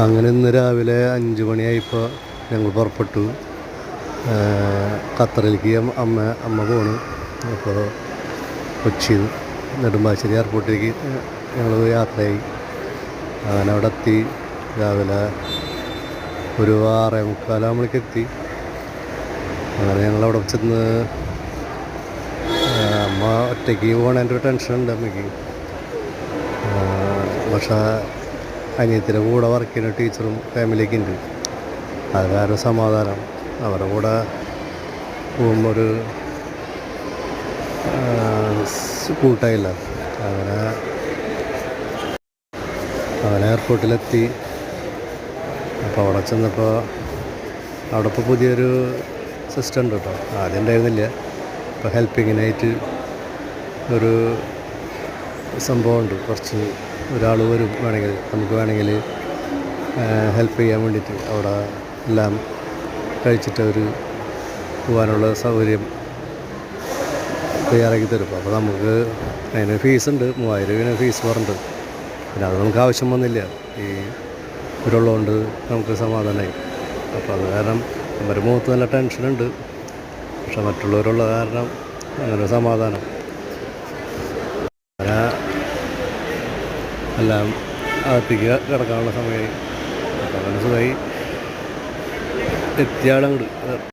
അങ്ങനെ ഇന്ന് രാവിലെ 5 മണിയായപ്പോൾ ഞങ്ങൾ പുറപ്പെട്ടു. ഖത്തറിലേക്ക് അമ്മ പോണു. അപ്പോൾ കൊച്ചി നെടുമ്പാശ്ശേരി എയർപോർട്ടിലേക്ക് ഞങ്ങൾ യാത്രയായി. അങ്ങനെ അവിടെ എത്തി. രാവിലെ ഒരു 6:45 എത്തി. അങ്ങനെ ഞങ്ങളവിടെ ചെന്ന് അമ്മ ഒറ്റയ്ക്ക് പോകണതിൻ്റെ ഒരു ടെൻഷനുണ്ട് അമ്മയ്ക്ക്. പക്ഷേ അനിയത്തിൻ്റെ കൂടെ വർക്ക് ചെയ്യുന്ന ടീച്ചറും ഫാമിലിയൊക്കെ ഉണ്ട്. അത് വേറെ സമാധാനം. അവരുടെ കൂടെ പോകുമ്പോൾ ഒരു കൂട്ടായില്ല. അങ്ങനെ എയർപോർട്ടിലെത്തി. അപ്പോൾ അവിടെ ചെന്നപ്പോൾ അവിടെ ഇപ്പോൾ പുതിയൊരു സിസ്റ്റം ഉണ്ട് കേട്ടോ. ആദ്യം ഉണ്ടായിരുന്നില്ല. ഇപ്പോൾ ഹെൽപ്പിങ്ങിനായിട്ട് ഒരു സംഭവമുണ്ട്. കുറച്ച് ഒരാൾ വരും, നമുക്ക് വേണമെങ്കിൽ ഹെൽപ്പ് ചെയ്യാൻ വേണ്ടിയിട്ട്. അവിടെ എല്ലാം കഴിച്ചിട്ട് അവർ പോകാനുള്ള സൗകര്യം തയ്യാറാക്കി തരും. അപ്പോൾ നമുക്ക് അതിന് ഫീസുണ്ട്, 3000 രൂപ ഫീസ് പറഞ്ഞിട്ട്. പിന്നെ അത് നമുക്ക് ആവശ്യം വന്നില്ല. ഈ ഇവരുള്ളതുകൊണ്ട് നമുക്ക് സമാധാനമായി. അപ്പോൾ അത് കാരണം അവരുടെ മുഖത്ത് നല്ല ടെൻഷനുണ്ട്. പക്ഷെ മറ്റുള്ളവരുള്ള കാരണം അങ്ങനെ സമാധാനം. അങ്ങനെ എല്ലാം അകത്തേക്ക് കിടക്കാനുള്ള സമയമായി. അപ്പോൾ അങ്ങനെ സുഖമായി എത്തിയാളങ്ങോട്ട്